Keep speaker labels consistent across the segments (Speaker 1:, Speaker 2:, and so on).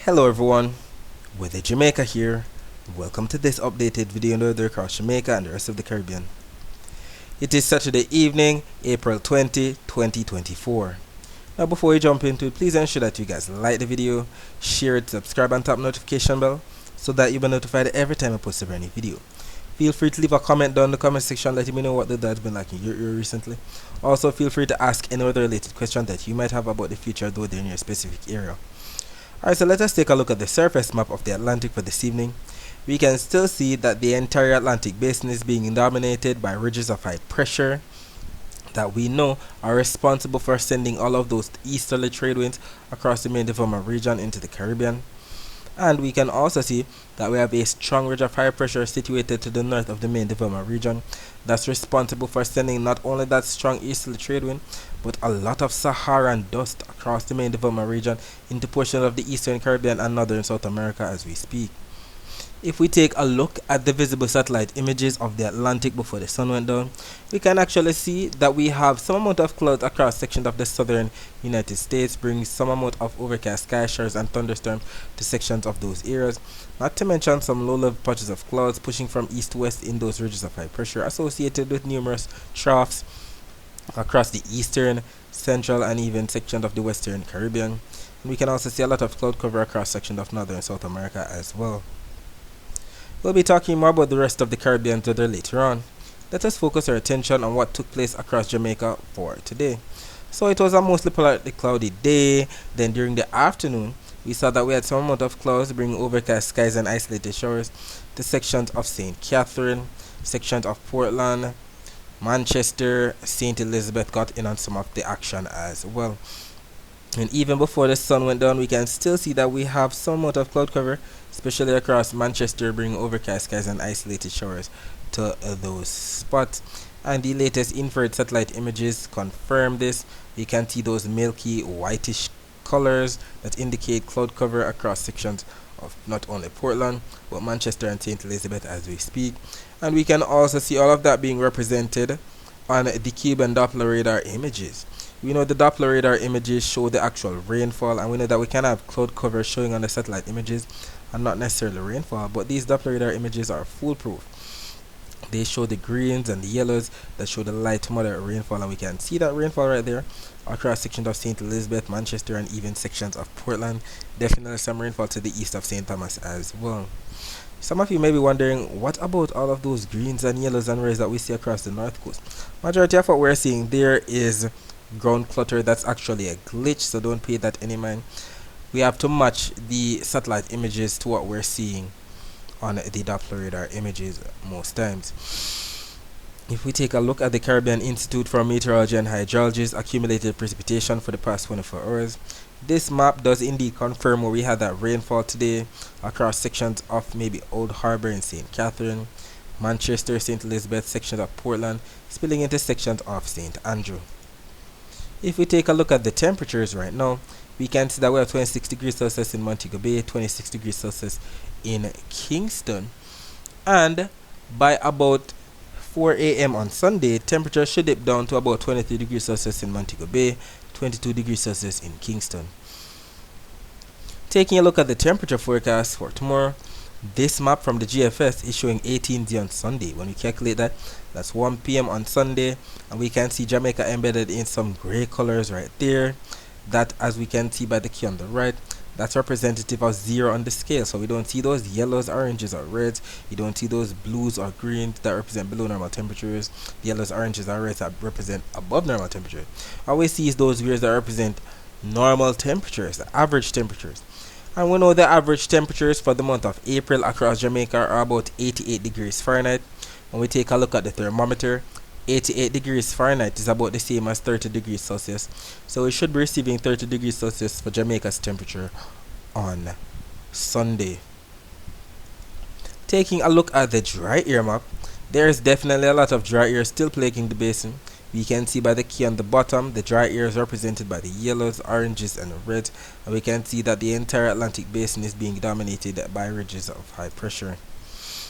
Speaker 1: Hello everyone, Weather Jamaica here. Welcome to this updated video on the weather across Jamaica and the rest of the Caribbean. It is Saturday evening, April 20, 2024. Now before we jump into it, please ensure that you guys like the video, share it, subscribe and tap notification bell so that you'll be notified every time I post a brand new video. Feel free to leave a comment down in the comment section letting me know what the weather has been like in your area recently. Also feel free to ask any other related question that you might have about the future of the weather in your specific area. Alright, so let us take a look at the surface map of the Atlantic for this evening. We can still see that the entire Atlantic basin is being dominated by ridges of high pressure that we know are responsible for sending all of those easterly trade winds across the main development region into the Caribbean. And we can also see that we have a strong ridge of high pressure situated to the north of the main development region that's responsible for sending not only that strong easterly trade wind but a lot of Saharan dust across the main development region into portions of the eastern Caribbean and northern South America as we speak. If we take a look at the visible satellite images of the Atlantic before the sun went down, we can actually see that we have some amount of clouds across sections of the southern United States, bringing some amount of overcast sky showers and thunderstorms to sections of those areas, not to mention some low-level patches of clouds pushing from east to west in those ridges of high pressure associated with numerous troughs across the eastern, central and even sections of the western Caribbean. And we can also see a lot of cloud cover across sections of northern South America as well. We'll be talking more about the rest of the Caribbean weather later on. Let us focus our attention on what took place across Jamaica for today. So it was a mostly partly cloudy day. Then during the afternoon, we saw that we had some amount of clouds bringing overcast skies and isolated showers to sections of St. Catherine, sections of Portland, Manchester, St. Elizabeth got in on some of the action as well. And even before the sun went down, we can still see that we have some amount of cloud cover, especially across Manchester, bringing overcast skies and isolated showers to those spots. And the latest infrared satellite images confirm this. We can see those milky whitish colors that indicate cloud cover across sections of not only Portland but Manchester and St. Elizabeth as we speak. And we can also see all of that being represented on the Cuban Doppler radar images. We know the Doppler radar images show the actual rainfall, and we know that we can have cloud cover showing on the satellite images and not necessarily rainfall, but these Doppler radar images are foolproof. They show the greens and the yellows that show the light to moderate rainfall, and we can see that rainfall right there across sections of St. Elizabeth, Manchester and even sections of Portland. Definitely some rainfall to the east of St. Thomas as well. Some of you may be wondering, what about all of those greens and yellows and reds that we see across the north coast? Majority of what we're seeing there is ground clutter. That's actually a glitch, so don't pay that any mind. We have to match the satellite images to what we're seeing on the Doppler radar images most times. If we take a look at the Caribbean Institute for Meteorology and Hydrology's accumulated precipitation for the past 24 hours, this map does indeed confirm where we had that rainfall today across sections of maybe Old Harbour and St. Catherine, Manchester, St. Elizabeth, sections of Portland, spilling into sections of St. Andrew. If we take a look at the temperatures right now, we can see that we have 26 degrees Celsius in Montego Bay, 26 degrees Celsius in Kingston, and by about 4 a.m. on Sunday, temperature should dip down to about 23 degrees Celsius in Montego Bay, 22 degrees Celsius in Kingston. Taking a look at the temperature forecast for tomorrow, this map from the GFS is showing 18 on Sunday. When we calculate that, that's 1 p.m. on Sunday, and we can see Jamaica embedded in some gray colors right there. That, as we can see by the key on the right, that's representative of 0 on the scale. So we don't see those yellows, oranges or reds. You don't see those blues or greens that represent below normal temperatures. The yellows, oranges or reds that represent above normal temperature. All we see is those weirds that represent normal temperatures, the average temperatures. And we know the average temperatures for the month of April across Jamaica are about 88 degrees Fahrenheit. When we take a look at the thermometer, 88 degrees Fahrenheit is about the same as 30 degrees Celsius. So we should be receiving 30 degrees Celsius for Jamaica's temperature on Sunday. Taking a look at the dry air map, there is definitely a lot of dry air still plaguing the basin. We can see by the key on the bottom, the dry air is represented by the yellows, oranges and reds, and we can see that the entire Atlantic basin is being dominated by ridges of high pressure.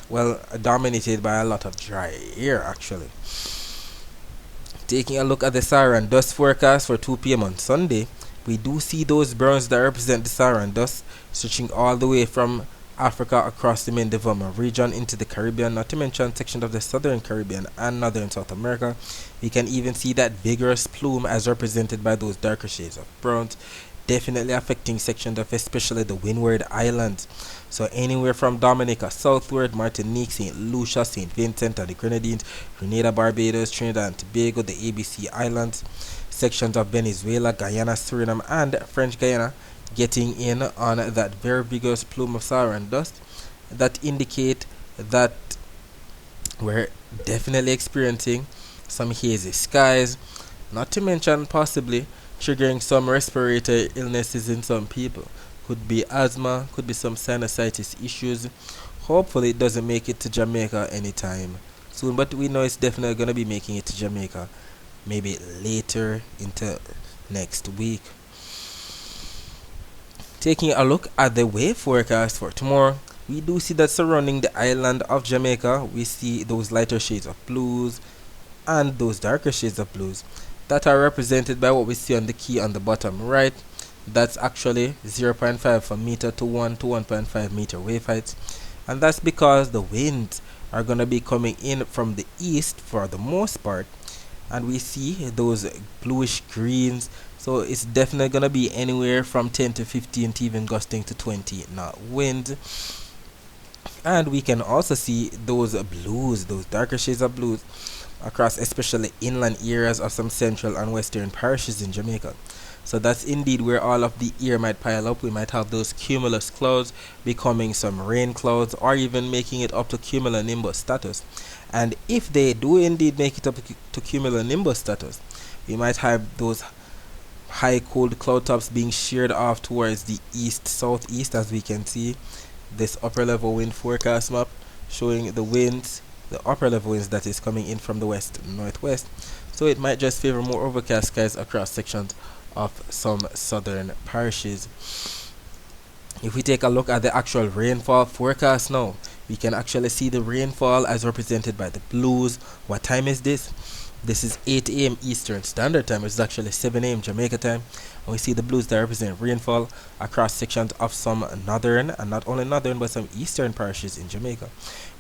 Speaker 1: Well, dominated by a lot of dry air actually. Taking a look at the Saharan dust forecast for 2 p.m. on Sunday, We do see those burns that represent the Saharan dust stretching all the way from Africa across the main development region into the Caribbean, not to mention sections of the southern Caribbean and northern South America. We can even see that vigorous plume as represented by those darker shades of browns, definitely affecting sections of especially the Windward Islands. So anywhere from Dominica southward, Martinique, St. Lucia, St. Vincent and the Grenadines, Grenada, Barbados, Trinidad and Tobago, the ABC Islands, sections of Venezuela, Guyana, Suriname and French Guyana getting in on that very vigorous plume of Saharan dust that indicate that we're definitely experiencing some hazy skies, not to mention possibly triggering some respiratory illnesses in some people. Could be asthma, could be some sinusitis issues. Hopefully it doesn't make it to Jamaica anytime soon, but we know it's definitely going to be making it to Jamaica maybe later into next week. Taking a look at the wave forecast for tomorrow, we do see that surrounding the island of Jamaica, we see those lighter shades of blues and those darker shades of blues that are represented by what we see on the key on the bottom right. That's actually 0.5 from meter to 1 to 1.5 meter wave heights, and that's because the winds are going to be coming in from the east for the most part, and we see those bluish greens. So it's definitely going to be anywhere from 10 to 15 to even gusting to 20 knot wind. And we can also see those blues, those darker shades of blues across especially inland areas of some central and western parishes in Jamaica. So that's indeed where all of the air might pile up. We might have those cumulus clouds becoming some rain clouds or even making it up to cumulonimbus status. And if they do indeed make it up to cumulonimbus status, we might have those high cold cloud tops being sheared off towards the east southeast, as we can see this upper level wind forecast map showing the winds, the upper level winds that is coming in from the west northwest. So it might just favor more overcast skies across sections of some southern parishes. If we take a look at the actual rainfall forecast now, we can actually see the rainfall as represented by the blues. What time is this? This is 8 a.m. Eastern Standard Time. It's actually 7 a.m. Jamaica time. And we see the blues that represent rainfall across sections of some northern, and not only northern, but some eastern parishes in Jamaica.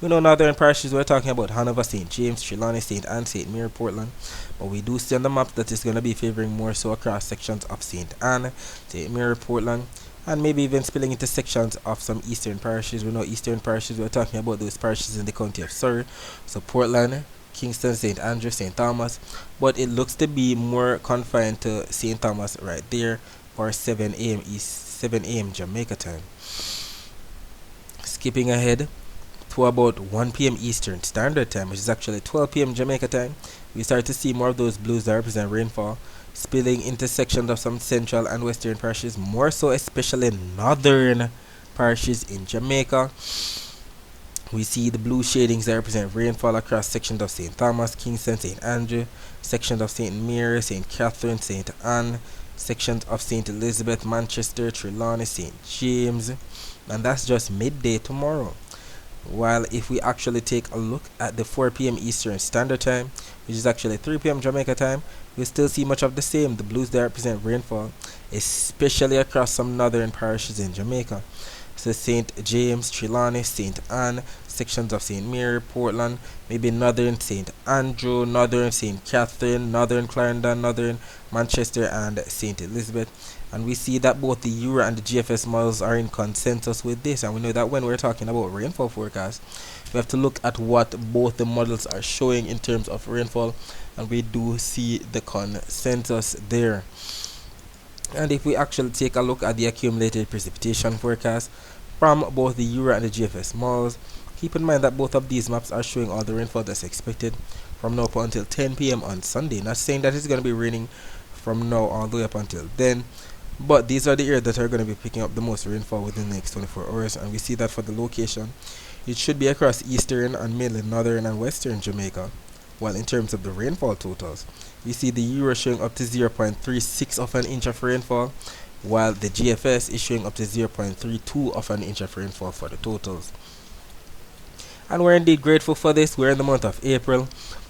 Speaker 1: We know northern parishes, we're talking about Hanover, St. James, Trelawney, St. Anne, St. Mary, Portland. But we do see on the map that it's going to be favoring more so across sections of St. Anne, St. Mary, Portland, and maybe even spilling into sections of some eastern parishes. We know eastern parishes, we're talking about those parishes in the county of Surrey. So Portland, Kingston, St. Andrew, St. Thomas, but it looks to be more confined to St. Thomas right there for 7 a.m. Jamaica time. Skipping ahead to about 1 p.m. Eastern Standard Time, which is actually 12 p.m. Jamaica time, we start to see more of those blues that represent rainfall spilling into sections of some central and western parishes, more so especially northern parishes in Jamaica. We see the blue shadings that represent rainfall across sections of St. Thomas, Kingston, St. Andrew, sections of St. Mary, St. Catherine, St. Anne, sections of St. Elizabeth, Manchester, Trelawney, St. James, and that's just midday tomorrow. While if we actually take a look at the 4 p.m. Eastern Standard Time, which is actually 3 p.m. Jamaica time, we still see much of the same, the blues that represent rainfall, especially across some northern parishes in Jamaica. So St. James, Trelawney, St. Anne, sections of St. Mary, Portland, maybe northern St. Andrew, northern St. Catherine, northern Clarendon, northern Manchester, and St. Elizabeth. And we see that both the Euro and the GFS models are in consensus with this. And we know that when we're talking about rainfall forecast, we have to look at what both the models are showing in terms of rainfall. And we do see the consensus there. And if we actually take a look at the accumulated precipitation forecast from both the Euro and the GFS models, keep in mind that both of these maps are showing all the rainfall that's expected from now up until 10 p.m. on Sunday. Not saying that it's going to be raining from now all the way up until then, but these are the areas that are going to be picking up the most rainfall within the next 24 hours. And we see that for the location, it should be across eastern and middle, northern and western Jamaica. While in terms of the rainfall totals, we see the Euro showing up to 0.36 of an inch of rainfall, while the GFS is showing up to 0.32 of an inch of rainfall for the totals. And we're indeed grateful for this. We're in the month of April.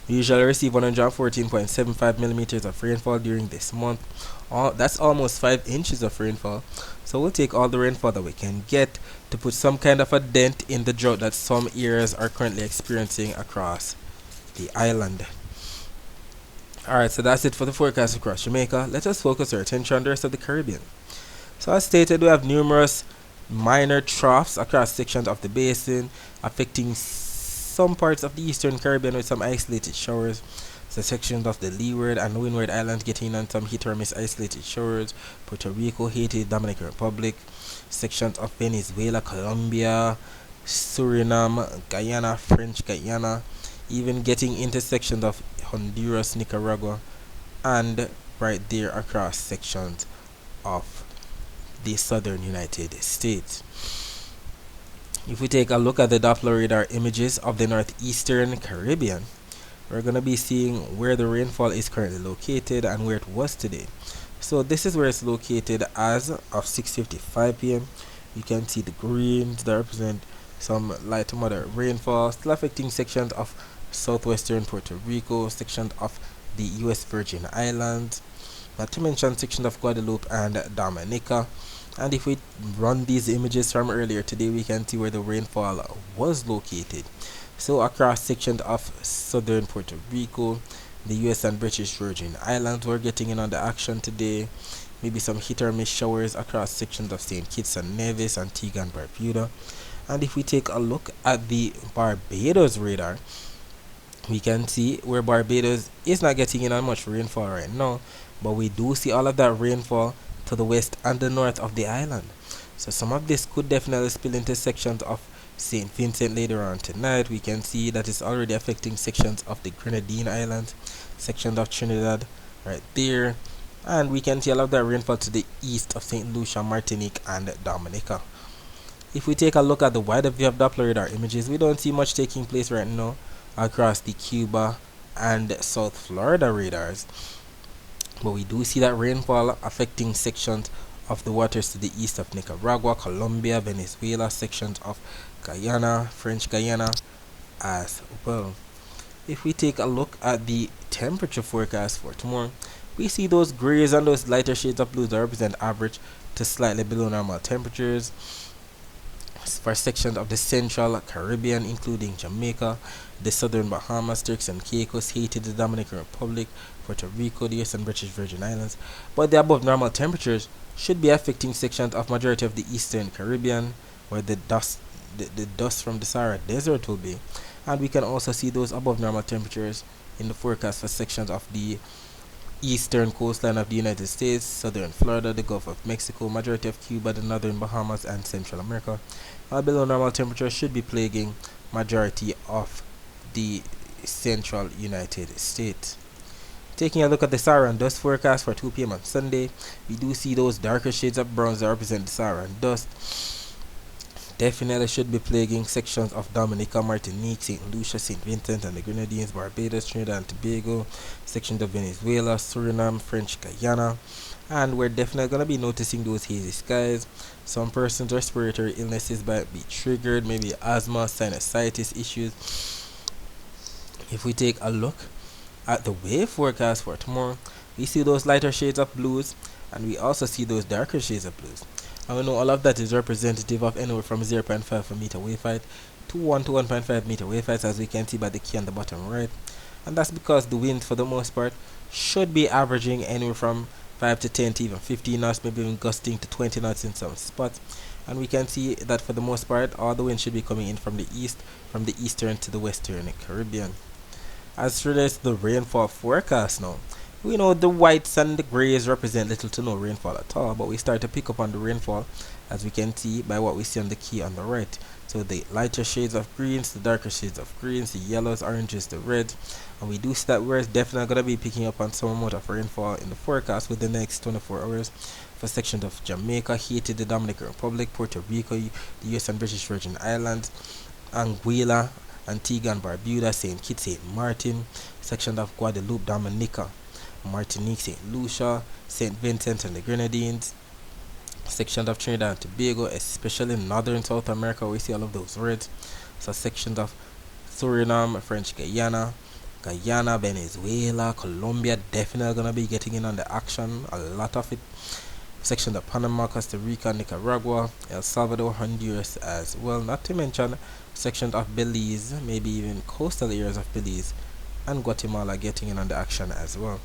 Speaker 1: We usually receive 114.75 millimeters of rainfall during this month. That's almost 5 inches of rainfall. So we'll take all the rainfall that we can get to put some kind of a dent in the drought that some areas are currently experiencing across the island. Alright, so that's it for the forecast across Jamaica. Let us focus our attention on the rest of the Caribbean. So as stated, we have numerous minor troughs across sections of the basin affecting some parts of the eastern Caribbean with some isolated showers. So sections of the Leeward and Windward Islands getting on some hit or miss isolated showers. Puerto Rico, Haiti, Dominican Republic, sections of Venezuela, Colombia, Suriname, Guyana, French Guyana, even getting into sections of Honduras, Nicaragua, and right there across sections of the southern United States. If we take a look at the Doppler radar images of the northeastern Caribbean, we're going to be seeing where the rainfall is currently located and where it was today. So this is where it's located as of 6:55 p.m. You can see the greens that represent some light to moderate rainfall, still affecting sections of southwestern Puerto Rico, sections of the US Virgin Islands, not to mention sections of Guadeloupe and Dominica. And if we run these images from earlier today, we can see where the rainfall was located. So across sections of southern Puerto Rico, the US and British Virgin Islands were getting in on the action today. Maybe some hit or miss showers across sections of St. Kitts and Nevis, Antigua and Barbuda. And if we take a look at the Barbados radar, we can see where Barbados is not getting in on much rainfall right now, but we do see all of that rainfall to the west and the north of the island. So some of this could definitely spill into sections of St. Vincent later on tonight. We can see that it's already affecting sections of the Grenadine Islands, sections of Trinidad right there, and we can see all of that rainfall to the east of St. Lucia, Martinique and Dominica. If we take a look at the wider view of Doppler radar images, we don't see much taking place right now across the Cuba and South Florida radars, but we do see that rainfall affecting sections of the waters to the east of Nicaragua, Colombia, Venezuela, sections of Guyana, French Guyana as well. If we take a look at the temperature forecast for tomorrow, we see those grays and those lighter shades of blues that represent average to slightly below normal temperatures for sections of the central Caribbean, including Jamaica, the southern Bahamas, Turks and Caicos, Haiti, the Dominican Republic, Puerto Rico, the US and British Virgin Islands. But the above normal temperatures should be affecting sections of majority of the eastern Caribbean, where the dust from the Sahara Desert will be. And we can also see those above normal temperatures in the forecast for sections of the eastern coastline of the United States, southern Florida, the Gulf of Mexico, majority of Cuba, the northern Bahamas, and Central America. While below normal temperatures should be plaguing majority of the central United States. Taking a look at the Saharan dust forecast for 2 p.m. on Sunday, we do see those darker shades of browns that represent the Saharan dust. Definitely should be plaguing sections of Dominica, Martinique, St. Lucia, St. Vincent and the Grenadines, Barbados, Trinidad and Tobago, sections of Venezuela, Suriname, French Guyana, and we're definitely going to be noticing those hazy skies. Some persons' respiratory illnesses might be triggered, maybe asthma, sinusitis issues. If we take a look at the wave forecast for tomorrow, we see those lighter shades of blues and we also see those darker shades of blues. And we know all of that is representative of anywhere from 0.5 meter wave height to 1 to 1.5 meter wave height, as we can see by the key on the bottom right. And that's because the wind for the most part should be averaging anywhere from 5 to 10 to even 15 knots, maybe even gusting to 20 knots in some spots. And we can see that for the most part all the wind should be coming in from the east, from the eastern to the western Caribbean. As relates to the rainfall forecast now, we know the whites and the grays represent little to no rainfall at all, but we start to pick up on the rainfall, as we can see by what we see on the key on the right. So the lighter shades of greens, the darker shades of greens, the yellows, oranges, the reds, and we do see that we're definitely going to be picking up on some amount of rainfall in the forecast within the next 24 hours for sections of Jamaica, Haiti, the Dominican Republic, Puerto Rico, the US and British Virgin Islands, Anguilla, Antigua and Barbuda, St. Kitts, St. Martin, sections of Guadeloupe, Dominica, Martinique, St. Lucia, St. Vincent and the Grenadines, sections of Trinidad and Tobago, especially in northern South America, we see all of those reds. So sections of Suriname, French Guyana, Guyana, Venezuela, Colombia definitely gonna be getting in on the action. A lot of it. Sections of Panama, Costa Rica, Nicaragua, El Salvador, Honduras as well. Not to mention sections of Belize, maybe even coastal areas of Belize and Guatemala getting in on the action as well.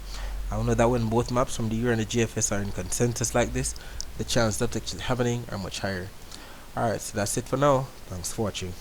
Speaker 1: I know that when both maps from the Euro and the GFS are in consensus like this, the chances of actually happening are much higher. Alright, so that's it for now. Thanks for watching.